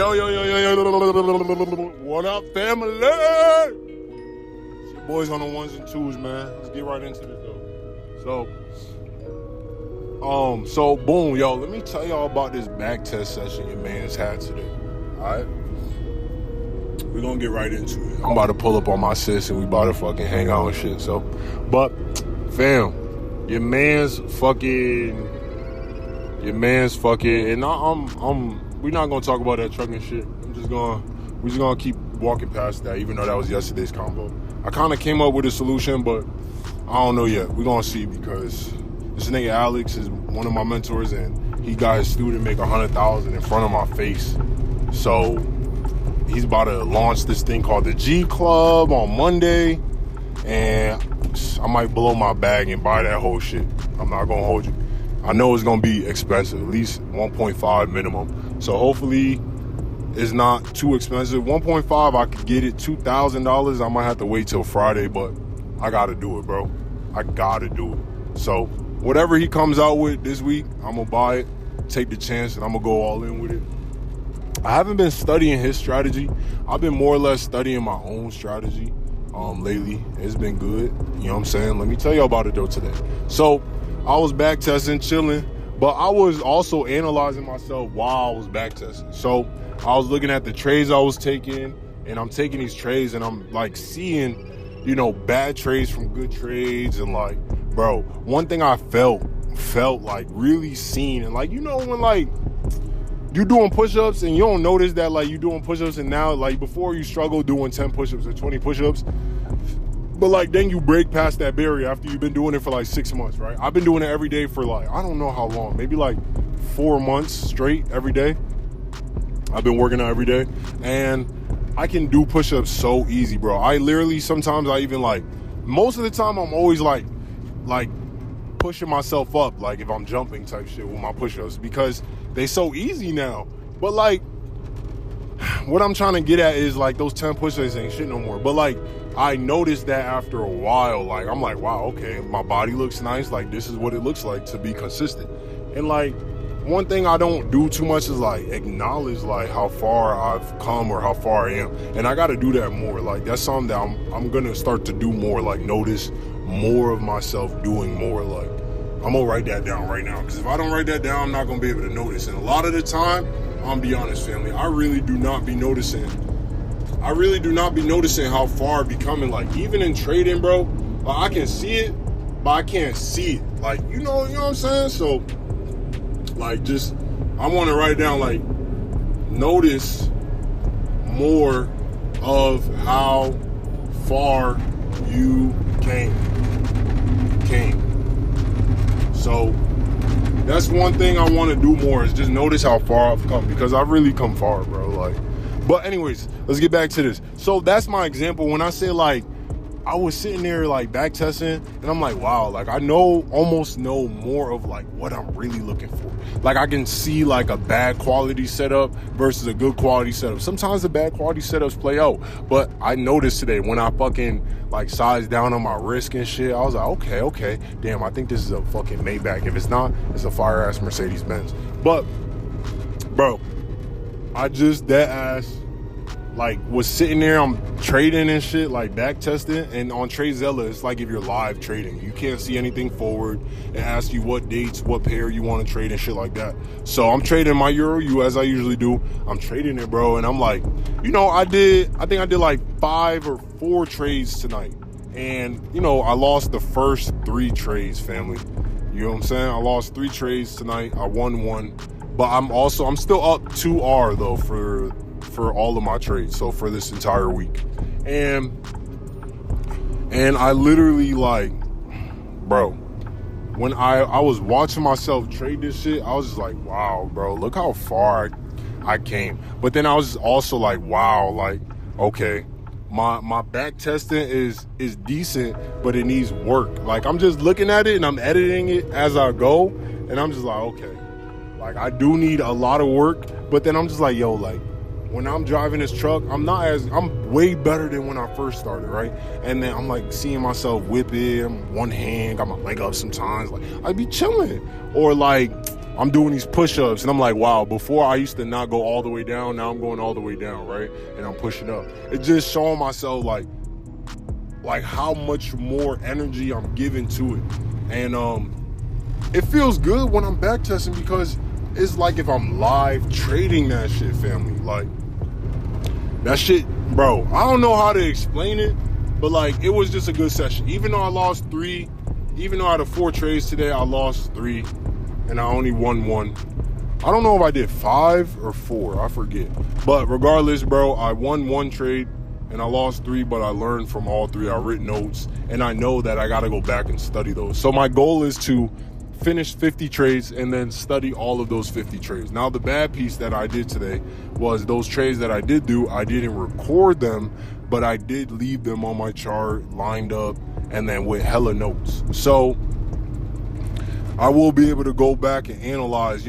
Yo. What up, family? It's your boys on the ones and twos, man. Let's get right into this, though. So boom, yo, let me tell y'all about this back test session your man's had today. Alright? We're gonna get right into it. I'm about to pull up on my sis and we about to fucking hang out and shit. But fam, your man's fucking, and we're not gonna talk about that trucking shit. We're just gonna keep walking past that, even though that was yesterday's combo. I kind of came up with a solution, but I don't know yet. We're gonna see, because this nigga Alex is one of my mentors, and he got his student make $100,000 in front of my face. So he's about to launch this thing called the G Club on Monday, and I might blow my bag and buy that whole shit. I'm not gonna hold you. I know it's gonna be expensive, at least 1.5 minimum. So hopefully it's not too expensive. 1.5, I could get it. $2,000, I might have to wait till Friday, but I gotta do it, bro. I gotta do it. So whatever he comes out with this week, I'm gonna buy it, take the chance, and I'm gonna go all in with it. I haven't been studying his strategy. I've been more or less studying my own strategy lately. It's been good. You know what I'm saying? Let me tell you about it though today. So I was back testing, chilling, but I was also analyzing myself while I was back testing. So I was looking at the trades I was taking, and I'm taking these trades, and I'm like seeing, you know, bad trades from good trades. And like, bro, one thing I felt like really seen, and like, you know, when like you doing push-ups and you don't notice that like you doing push-ups, and now like before you struggle doing 10 push-ups or 20 push-ups, but like then you break past that barrier after you've been doing it for like 6 months, right? I've been doing it every day for like, I don't know how long, maybe like 4 months straight every day. I've been working out every day, and I can do push-ups so easy, bro. I literally, sometimes I even like, most of the time I'm always like pushing myself up, like if I'm jumping type shit with my push-ups, because they so easy now. But like, what I'm trying to get at is like those 10 push-ups ain't shit no more. But like, I noticed that after a while, like I'm like, wow, okay, my body looks nice. Like this is what it looks like to be consistent. And like, one thing I don't do too much is like acknowledge like how far I've come or how far I am. And I got to do that more. Like that's something that I'm going to start to do more, like notice more of myself doing more. Like I'm going to write that down right now, because if I don't write that down, I'm not going to be able to notice. And a lot of the time, I'm be honest, family, I really do not be noticing how far I'm becoming. Like even in trading, bro, like, I can see it, but I can't see it. Like, you know what I'm saying? So like, just, I want to write down, like, notice more of how far you came. So that's one thing I want to do more, is just notice how far I've come, because I've really come far, bro. Like, but anyways, let's get back to this. So that's my example. When I say like, I was sitting there like back testing, and I'm like, wow, like I almost know more of like what I'm really looking for. Like I can see like a bad quality setup versus a good quality setup. Sometimes the bad quality setups play out, but I noticed today when I fucking like sized down on my risk and shit, I was like, okay, damn, I think this is a fucking Maybach. If it's not, it's a fire ass Mercedes Benz. But bro, I just dead ass like was sitting there, I'm trading and shit, like back testing, and on TradeZella, it's like if you're live trading, you can't see anything forward. It asks you what dates, what pair you want to trade and shit like that. So I'm trading my Euro U as I usually do. I'm trading it, bro, and I'm like, you know, I think I did like 5 or 4 trades tonight, and you know, I lost the first 3 trades, family. You know what I'm saying? I lost 3 trades tonight. I won 1, but I'm still up 2R though for all of my trades, so for this entire week. And I literally, like, bro, when I was watching myself trade this shit, I was just like, wow, bro, look how far I came. But then I was also like, wow, like, okay, my back testing is decent, but it needs work. Like, I'm just looking at it and I'm editing it as I go, and I'm just like, okay, like, I do need a lot of work. But then I'm just like, yo, like, when I'm driving this truck, I'm way better than when I first started, right? And then I'm like seeing myself whip it, I'm one hand, got my leg up sometimes, like I'd be chilling. Or like I'm doing these push-ups, and I'm like, wow, before I used to not go all the way down, now I'm going all the way down, right? And I'm pushing up. It's just showing myself like how much more energy I'm giving to it. And it feels good when I'm back testing, because it's like if I'm live trading that shit, family. Like, that shit, bro, I don't know how to explain it, but like, it was just a good session. Even though I lost 3, even though out of 4 trades today, I lost 3, and I only won 1. I don't know if I did 5 or 4, I forget. But regardless, bro, I won 1 trade and I lost 3, but I learned from all 3. I written notes, and I know that I got to go back and study those. So my goal is to finish 50 trades and then study all of those 50 trades. Now, the bad piece that I did today was those trades that I did do, I didn't record them, but I did leave them on my chart lined up and then with hella notes. So I will be able to go back and analyze,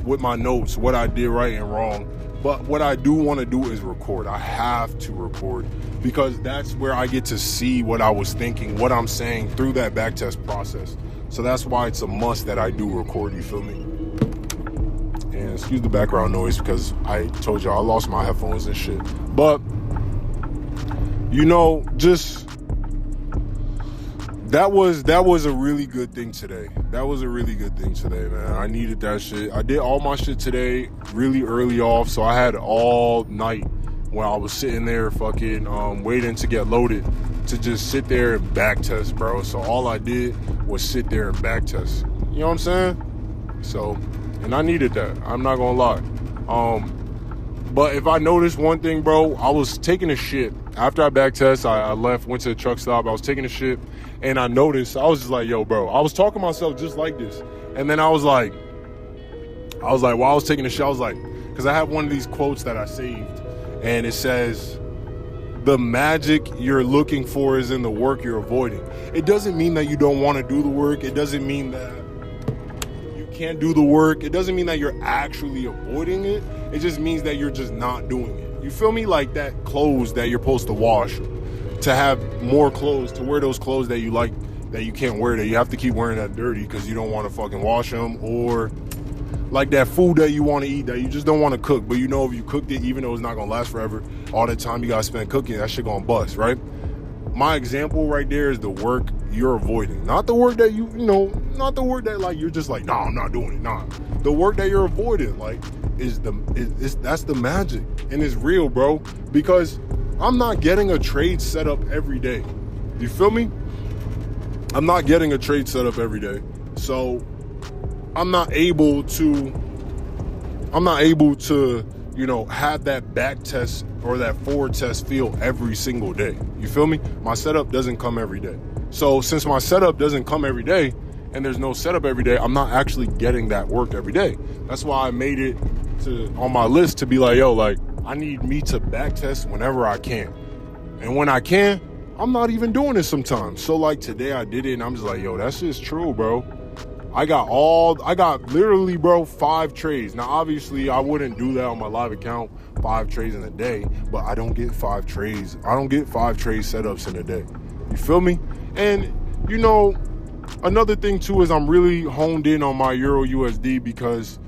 with my notes, what I did right and wrong. But what I do want to do is record. I have to record, because that's where I get to see what I was thinking, what I'm saying through that backtest process. So that's why it's a must that I do record, you feel me? And excuse the background noise, because I told you I lost my headphones and shit. But, just that was a really good thing today. That was a really good thing today, man. I needed that shit. I did all my shit today really early off, so I had all night when I was sitting there fucking waiting to get loaded to just sit there and backtest, bro. So all I did was sit there and backtest. You know what I'm saying? So, and I needed that. I'm not gonna lie. But if I noticed one thing, bro, I was taking a shit. After I backtest, I left, went to the truck stop. I was taking a shit, and I noticed, I was just like, yo, bro. I was talking to myself just like this. And then I was like, while I was taking a shit, I was like, because I have one of these quotes that I saved, and it says, the magic you're looking for is in the work you're avoiding. It doesn't mean that you don't want to do the work. It doesn't mean that you can't do the work. It doesn't mean that you're actually avoiding it. It just means that you're just not doing it. You feel me? Like that clothes that you're supposed to wash, to have more clothes, to wear those clothes that you like, that you can't wear, that you have to keep wearing that dirty because you don't want to fucking wash them. Or like that food that you want to eat that you just don't want to cook, but if you cooked it, even though it's not going to last forever, all the time you got to spend cooking, that shit going to bust, right? My example right there is the work you're avoiding. Not the work that not the work that like you're just like, nah, I'm not doing it. Nah. The work that you're avoiding, like, that's the magic. And it's real, bro. Because I'm not getting a trade set up every day. You feel me? I'm not getting a trade set up every day. So I'm not able to, have that back test or that forward test feel every single day. You feel me? My setup doesn't come every day. So since my setup doesn't come every day, and there's no setup every day, I'm not actually getting that work every day. That's why I made it on my list to be like, yo, like, I need me to back test whenever I can. And when I can, I'm not even doing it sometimes. So like today I did it, and I'm just like, yo, that's just true, bro. I got literally, bro, 5 trades. Now, obviously, I wouldn't do that on my live account, 5 trades in a day, but I don't get 5 trades. I don't get 5 trade setups in a day. You feel me? And, another thing, too, is I'm really honed in on my Euro USD, because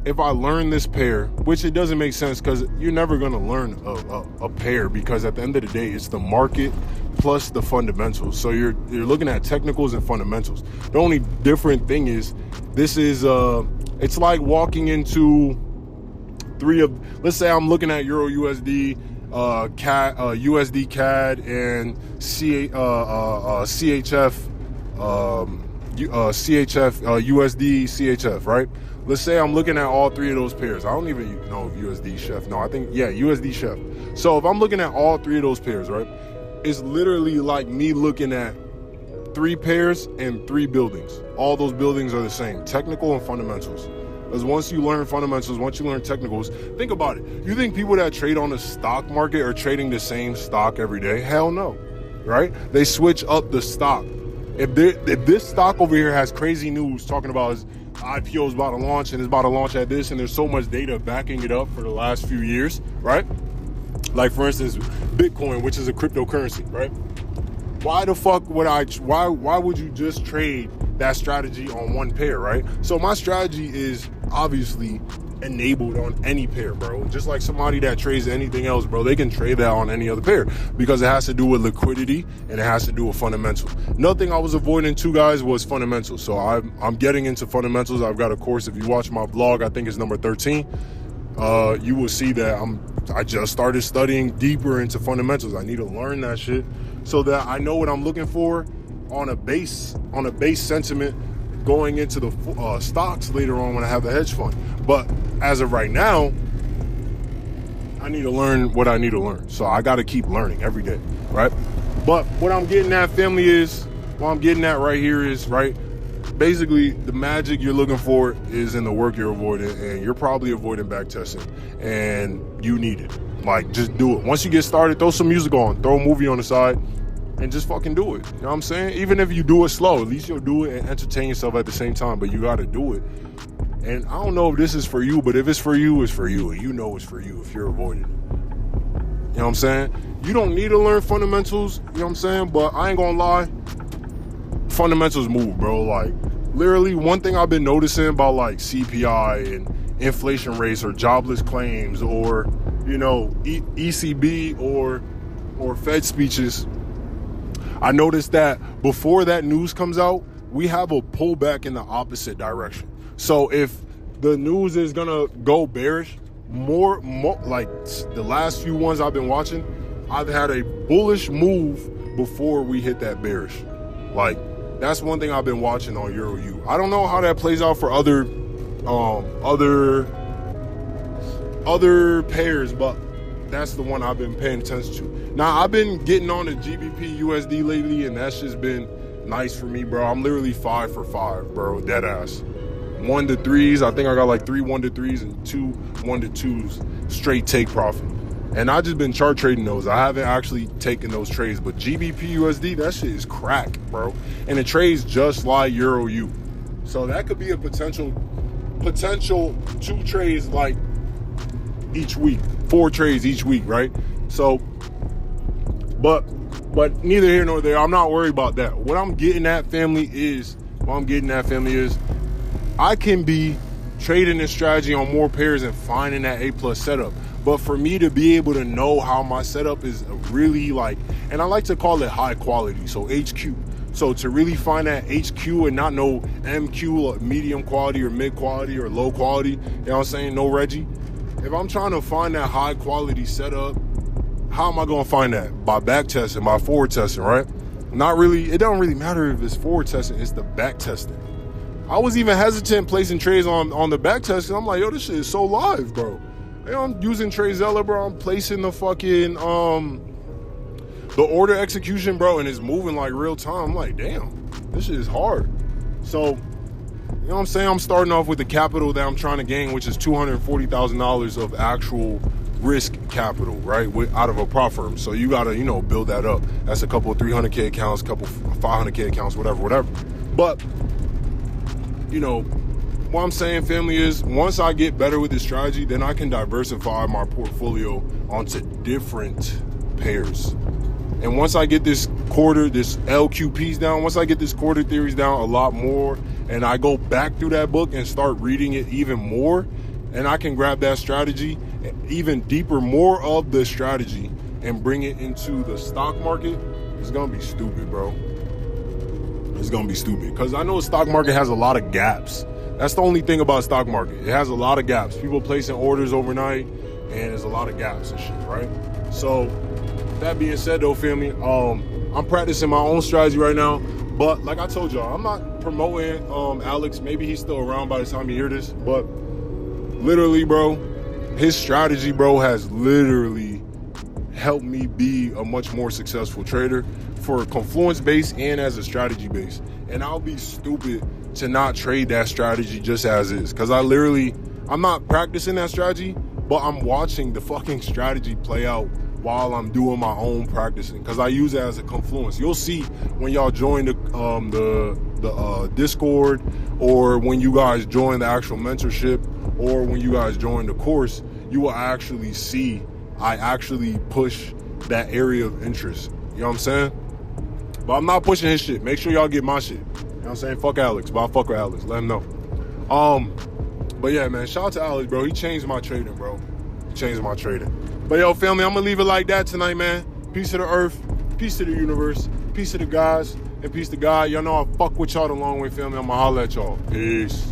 if I learn this pair, which it doesn't make sense because you're never going to learn a pair, because at the end of the day, it's the market plus the fundamentals. So you're looking at technicals and fundamentals. The only different thing is this is it's like walking into let's say I'm looking at Euro USD, CAD, USD CAD, and CHF, USD CHF, right? Let's say I'm looking at all 3 of those pairs. I don't even know if USD Chef. No, I think, yeah, USD Chef. So if I'm looking at all 3 of those pairs, right, it's literally like me looking at 3 pairs and 3 buildings. All those buildings are the same, technical and fundamentals. Because once you learn fundamentals, once you learn technicals, think about it. You think people that trade on the stock market are trading the same stock every day? Hell no, right? They switch up the stock. If this stock over here has crazy news talking about his IPO is about to launch and it's about to launch at this, and there's so much data backing it up for the last few years, right? Like, for instance, Bitcoin, which is a cryptocurrency, right? Why the fuck would why would you just trade that strategy on one pair, right? So my strategy is obviously enabled on any pair, bro. Just like somebody that trades anything else, bro, they can trade that on any other pair because it has to do with liquidity and it has to do with fundamentals. Nothing I was avoiding too, guys, was fundamentals. So I'm getting into fundamentals. I've got a course. If you watch my blog, I think it's number 13. You will see that I just started studying deeper into fundamentals. I need to learn that shit so that I know what I'm looking for on a base sentiment going into the stocks later on when I have a hedge fund. But as of right now, I need to learn what I need to learn. So I got to keep learning every day, right? But what I'm getting at, family, is what I'm getting at right here is, right, basically the magic you're looking for is in the work you're avoiding, and you're probably avoiding back testing, and you need it. Like, just do it. Once you get started, throw some music on, throw a movie on the side, and just fucking do it. You know what I'm saying? Even if you do it slow, at least you'll do it and entertain yourself at the same time, but you got to do it. And I don't know if this is for you, but if it's for you, it's for you. And you know it's for you if you're avoiding it. You know what I'm saying? You don't need to learn fundamentals, you know what I'm saying? But I ain't gonna lie, fundamentals move, bro. Like, literally, one thing I've been noticing about, like, CPI and inflation rates or jobless claims or, you know, ECB or Fed speeches, I noticed that before that news comes out, we have a pullback in the opposite direction. So if the news is gonna go bearish, more like the last few ones I've been watching, I've had a bullish move before we hit that bearish. Like, that's one thing I've been watching on EuroU. I don't know how that plays out for other pairs, but that's the one I've been paying attention to. Now, I've been getting on the GBP USD lately, and that's just been nice for me, bro. I'm literally 5 for 5, bro, dead ass. 1 to 3s, I think I got like 3 1 to 3s and 2 1 to 2s straight take profit. And I just been chart trading those. I haven't actually taken those trades, but GBP USD, that shit is crack, bro. And it trades just like EuroU. So that could be a potential 2 trades like each week, 4 trades each week, right? So, but neither here nor there. I'm not worried about that. What I'm getting at, family, is I can be trading this strategy on more pairs and finding that A+ setup. But for me to be able to know how my setup is really, like, and I like to call it high quality, so HQ. So to really find that HQ and not know MQ, or medium quality or mid quality or low quality, you know what I'm saying, no Reggie. If I'm trying to find that high quality setup, how am I going to find that? By back testing, by forward testing, right? Not really. It don't really matter if it's forward testing, it's the back testing. I was even hesitant placing trades on the back testing. I'm like, yo, this shit is so live, bro. You know, I'm using TradeZella, bro. I'm placing the fucking the order execution, bro, and it's moving like real time. I'm like, damn, this shit is hard. So, you know what I'm saying? I'm starting off with the capital that I'm trying to gain, which is $240,000 of actual risk capital, right, out of a prop firm. So you gotta, you know, build that up. That's a couple of 300K accounts, a couple 500K accounts, whatever. But, you know, what I'm saying, family, is once I get better with this strategy, then I can diversify my portfolio onto different pairs. And once I get this LQPs down, once I get this quarter theories down a lot more, and I go back through that book and start reading it even more, and I can grab that strategy, even deeper, more of the strategy, and bring it into the stock market, it's gonna be stupid, bro. It's gonna be stupid. Because I know the stock market has a lot of gaps. That's the only thing about stock market. It has a lot of gaps. People placing orders overnight, and there's a lot of gaps and shit, right? So, that being said, though, family, I'm practicing my own strategy right now. But like I told y'all, I'm not promoting Alex. Maybe he's still around by the time you hear this. But literally, bro, his strategy, bro, has literally helped me be a much more successful trader for Confluence base and as a strategy base. And I'll be stupid to not trade that strategy just as is. Because I'm not practicing that strategy, but I'm watching the fucking strategy play out while I'm doing my own practicing, because I use it as a Confluence. You'll see when y'all join the Discord, or when you guys join the actual mentorship, or when you guys join the course, you will actually see I actually push that area of interest. You know what I'm saying? But I'm not pushing his shit. Make sure y'all get my shit. know what I'm saying? Fuck Alex, but I fuck with Alex. Let him know. But yeah, man, shout out to Alex, bro. He changed my trading, bro. He changed my trading. But yo, family, I'm gonna leave it like that tonight, man. Peace to the earth, peace to the universe, peace to the guys, and peace to God. Y'all know I fuck with y'all the long way, family. I'm gonna holler at y'all. Peace.